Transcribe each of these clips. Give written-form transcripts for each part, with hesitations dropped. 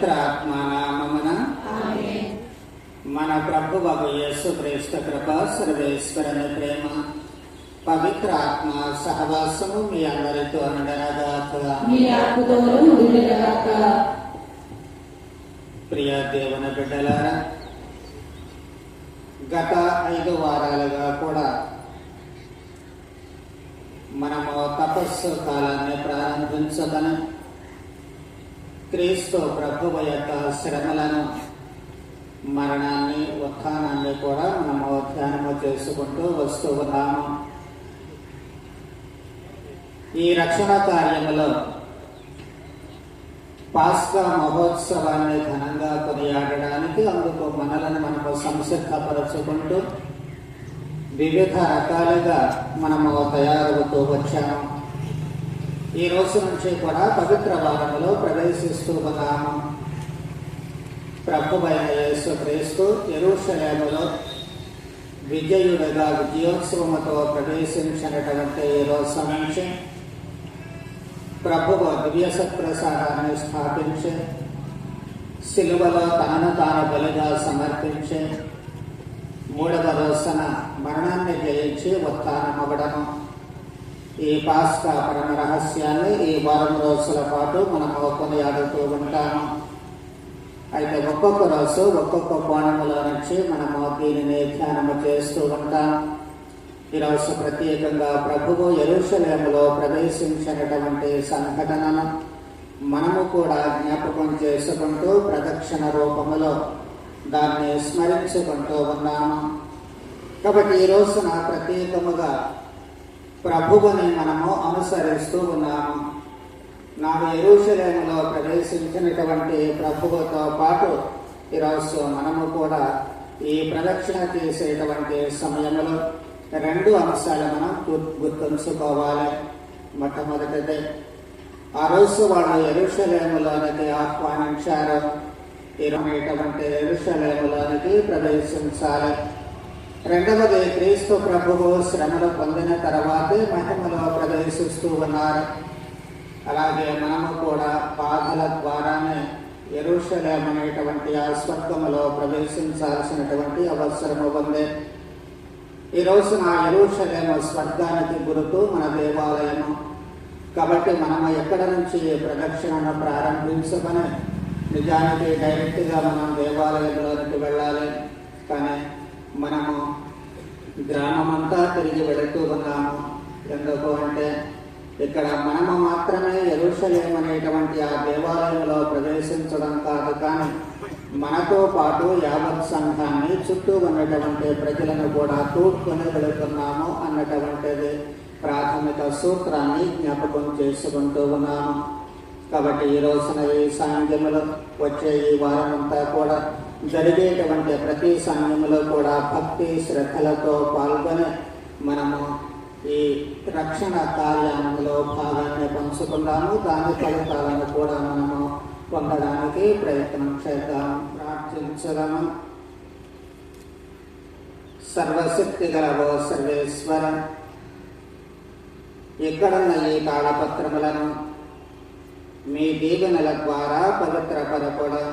పవిత్ర ఆత్మ నామమున మన ప్రభువగు యేసుక్రీస్తు కృప, సర్వేశ్వరుని ప్రేమ, పవిత్ర ఆత్మ సహవాసము మీ అందరితో ఉండనగాక. ప్రియ దేవుని బిడ్డలారా, గత 5 వారాలుగా కూడా మనము తపస్సు కాలాన్ని ప్రారంభించదని క్రీస్తు ప్రభువు యొక్క శ్రమలను, మరణాన్ని, ఉత్థానాన్ని కూడా మనము ధ్యానము చేసుకుంటూ వస్తూ ఉన్నాము. ఈ రక్షణ కార్యములో పాస్కా మహోత్సవాన్ని ఘనంగా కొనియాడడానికి, అందుకు మనలను మనము సంసిద్ధపరచుకుంటూ వివిధ రకాలుగా మనము తయారవుతూ వచ్చాము. ఈ రోజు నుంచి కూడా పవిత్ర వారములో ప్రవేశిస్తూ ఉన్నాము. ప్రభువైన యేసుక్రీస్తు యెరూషలేములో విజయుడిగా విజయోత్సవముతో ప్రవేశించినటువంటి ఈ రోజు నుంచి ప్రభువు దివ్య సత్ప్రసాదాన్ని స్థాపించి, సిలువలో తనను తాను బలిగా సమర్పించి, 3వ రోజున మరణాన్ని జయించి ఉత్థానమవ్వడము, ఈ పాస్కా పరమ రహస్యాన్ని ఈ 4 రోజుల పాటు మనము కొనియాడుతూ ఉంటాము. అయితే ఒక్కొక్క రోజు ఒక్కొక్క కోణములో నుంచి మనము దీనిని ధ్యానము చేస్తూ ఉంటాము. ఈరోజు ప్రత్యేకంగా ప్రభువు యెరూషలేములో ప్రవేశించినటువంటి సంఘటనను మనము కూడా జ్ఞాపకం చేసుకుంటూ ప్రదక్షిణ రూపములో దాన్ని స్మరించుకుంటూ ఉన్నాము. కాబట్టి ఈ రోజున ప్రత్యేకముగా ప్రభువుని మనము అనుసరిస్తూ ఉన్నాము. నాకు యెరూషలేములో ప్రవేశించినటువంటి ప్రభువుతో పాటు ఈరోజు మనము కూడా ఈ ప్రదక్షిణ చేసేటువంటి సమయంలో 2 అంశాలు మనం గుర్తుంచుకోవాలి. మొట్టమొదటిది, ఆ రోజు వాళ్ళు యెరూషలేములోనికి ఆహ్వానించారు. ఇటువంటి యెరూషలేములోనికి ప్రవేశించాలి. రెండవది, క్రీస్తు ప్రభువు శ్రమలు పొందిన తర్వాతే మహిమలో ప్రవేశిస్తూ ఉన్నారు. అలాగే మనము కూడా బాధల ద్వారానే యెరూషలేము అనేటువంటి ఆ స్వర్గములో ప్రవేశించాల్సినటువంటి అవసరము ఉంది. ఈ రోజున యెరూషలేము స్వర్గానికి గుర్తు మన దేవాలయము. కాబట్టి మనము ఎక్కడ నుంచి ప్రదక్షిణను ప్రారంభించుకొని నిజానికి డైరెక్ట్గా మనం దేవాలయంలోనికి వెళ్ళాలి. కానీ మనము గ్రామమంతా తిరిగి వెళుతూ ఉన్నాము. ఎందుకు అంటే ఇక్కడ మనము మాత్రమే యెరూషలేము అనేటువంటి ఆ దేవాలయంలో ప్రవేశించడం కాదు, కానీ మనతో పాటు యావత్ సంఘాన్ని, చుట్టూ ఉన్నటువంటి ప్రజలను కూడా తోడ్కొని వెళుతున్నాము అన్నటువంటిది ప్రాథమిక సూత్రాన్ని జ్ఞాపకం చేసుకుంటూ ఉన్నాము. కాబట్టి ఈ రోజున ఈ సాంగ్యములో వచ్చే ఈ వారమంతా కూడా జరిగేటువంటి ప్రతి సమయంలో కూడా భక్తి శ్రద్ధలతో పాల్గొని మనము ఈ రక్షణ కార్యంలో భాగాన్ని పంచుకున్నాము. దాని ఫలితాలను కూడా మనము పొందడానికి ప్రయత్నం చేద్దాం. ప్రార్థించడము. సర్వశక్తి గలవో సర్వేశ్వర, ఎక్కడున్న ఈ తాళపత్రములను మీ దీవెనల ద్వారా పవిత్రపరపడం,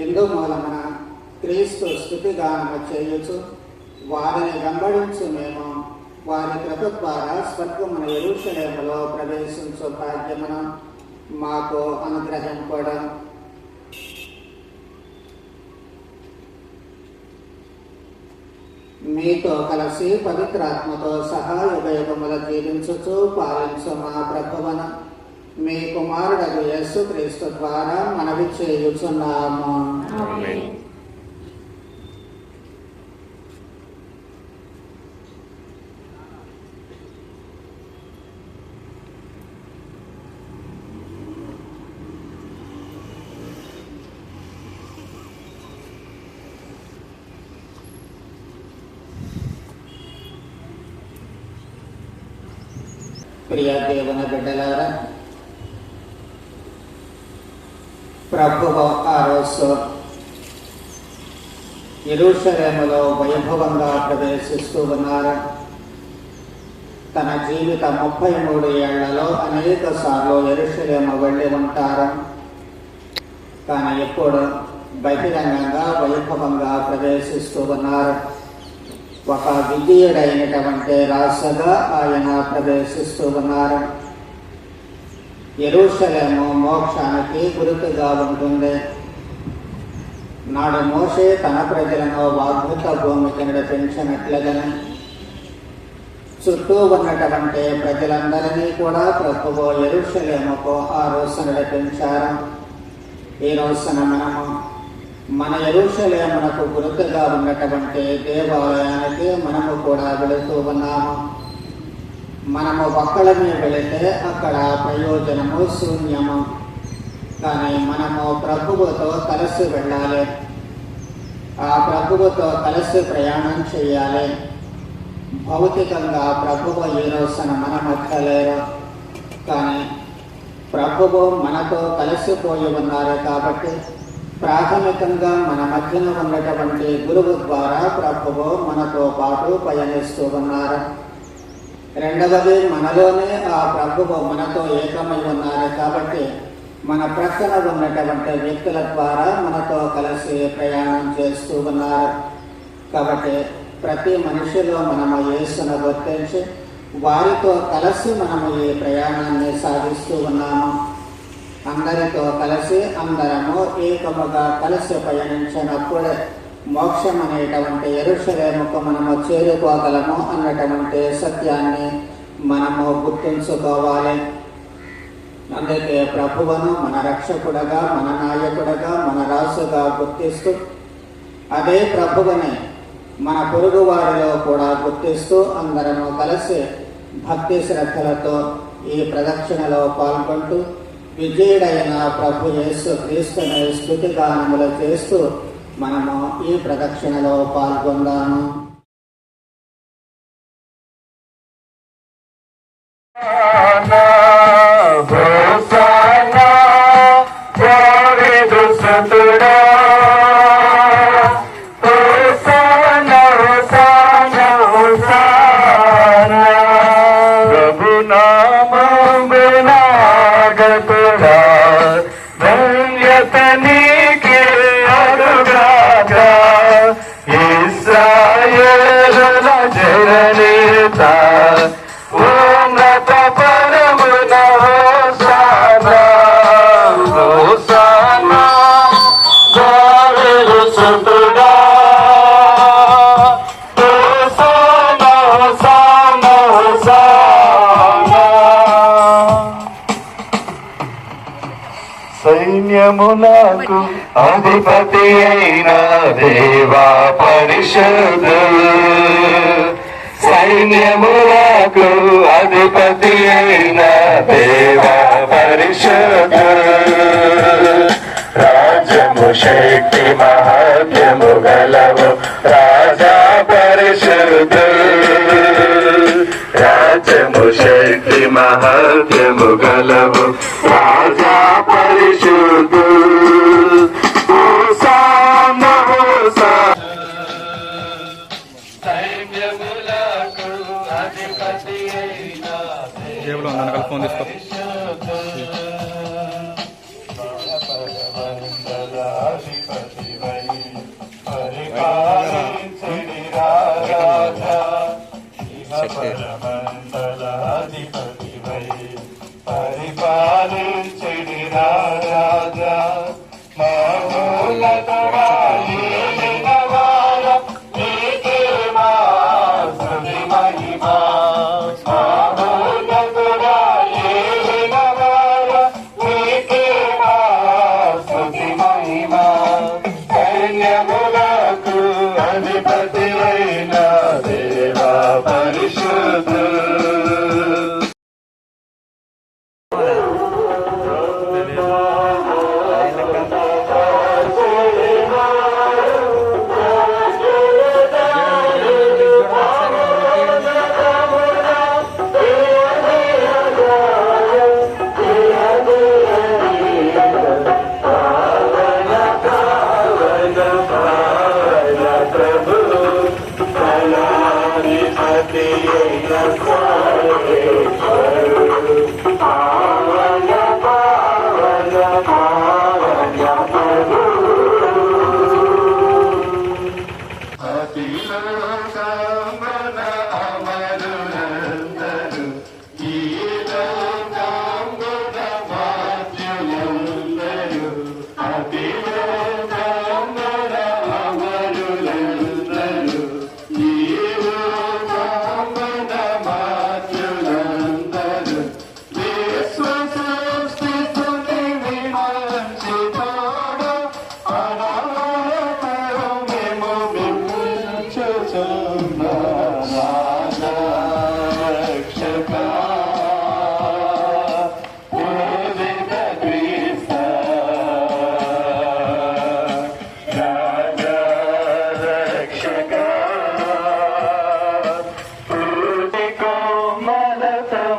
ఎందు మూలమున క్రీస్తు స్తుతిగానము చేయుచు వారిని వెంబడించు మేము వారి కృప ద్వారా స్వర్గమున యెరూషలేములో ప్రవేశించు భాగ్యమును మాకు అనుగ్రహింపడం. మీతో కలిసి పవిత్రాత్మతో సహా యుగయుగముల జీవించుచు పాలించు మా ప్రభువున మీ కుమారుడగు యేసుక్రీస్తు ద్వారా మనవి చేయుచున్నాము. ప్రియ దేవుని బిడ్డలారా, ప్రభువు ఆ రోజు యెరూషలేములో వైభవంగా ప్రవేశిస్తూ ఉన్నారు. తన జీవిత 33 ఏళ్లలో అనేక సార్లు యెరూషలేము వెళ్ళి ఉంటారు. కానీ ఎప్పుడు బహిరంగంగా వైభవంగా ప్రవేశిస్తూ ఉన్నారు. ఒక విజయుడైనటువంటి రాజుగా ఆయన ప్రవేశిస్తూ ఉన్నారు. యెరూషలేము మోక్షానికి గుర్తుగా ఉంటుంది. నాడు మోషే తన ప్రజలను వాగ్దత్త భూమికి నడిపించినట్లుగానే చుట్టూ ఉన్నటువంటి ప్రజలందరినీ కూడా ప్రభువు యెరూషలేముకు ఆ రోజు నడిపించారు. ఈ రోజున మనము మన యెరూషలేమునకు గుర్తుగా ఉన్నటువంటి దేవాలయానికి మనము కూడా వెళుతూ ఉన్నాము. మనము ఒక్కడమే వెళితే అక్కడ ప్రయోజనము శూన్యము. కానీ మనము ప్రభువుతో కలిసి వెళ్ళాలి. ఆ ప్రభువుతో కలిసి ప్రయాణం చేయాలి. భౌతికంగా ప్రభువు ఈ రోజున మన మధ్య లేరు, కానీ ప్రభువు మనతో కలిసిపోయి ఉన్నారు. కాబట్టి ప్రాథమికంగా మన మధ్యన ఉన్నటువంటి గురువు ద్వారా ప్రభువు మనతో పాటు పయనిస్తూ ఉన్నారు. రెండవది, మనలోనే ఆ ప్రభువు మనతో ఏకమై ఉన్నారు. కాబట్టి మన ప్రక్కన ఉన్నటువంటి వ్యక్తుల ద్వారా మనతో కలిసి ప్రయాణం చేస్తూ ఉన్నారు. కాబట్టి ప్రతి మనిషిలో మనము యేసును గుర్తించి వారితో కలిసి మనము ఈ ప్రయాణాన్ని సాగిస్తూ ఉన్నాము. అందరితో కలిసి అందరము ఏకముగా కలిసి పయనించినప్పుడే మోక్షం అనేటువంటి యెరూషలేముకు మనము చేరుకోగలము అన్నటువంటి సత్యాన్ని మనము గుర్తించుకోవాలి. అందుకే ప్రభువును మన రక్షకుడుగా, మన నాయకుడుగా, మన రాజుగా గుర్తిస్తూ అదే ప్రభువుని మన పొరుగు వారిలో కూడా గుర్తిస్తూ అందరము కలిసి భక్తి శ్రద్ధలతో ఈ ప్రదక్షిణలో పాల్గొంటూ విజయుడైన ప్రభు యేసు క్రీస్తుని స్తుతిగానములు చేస్తూ మనము ఈ ప్రదక్షిణలో పాల్గొందాము. సైన్యములకు అధిపతి అయిన దేవా పరిశుద్ధు, సైన్యములకు అధిపతి అయిన దేవా పరిశుద్ధు, రాజ్యము శక్తి మహాత్మ్యము గలవు రాజా పరిశుద్ధు, రాజ్యము శక్తి మహాత్మ్యము గలవు రాజా పరిశుద్ధు. హోసానా హోసానా, సైన్యములకు అధిపతి అయిన దేవుడు నన్ను ఫోన్ తీసుకో. పరిపాలించడి రాజా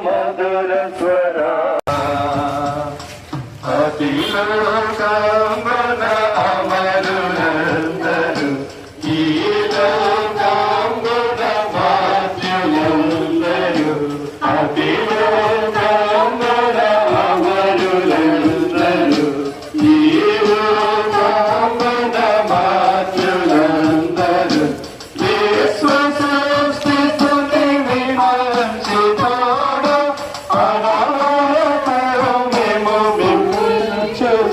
మధుర స్వర అతిలోకమున అమరులందరూ ఈ లోకమున మాత్యులందరూ అతిలోకమున అమరులందరూ ఈ లోకమున మాత్యులందరూ యేసు సృష్టిస్తుని విమోచించుతాడు అనాథ మేము విమోచించుచున్నాము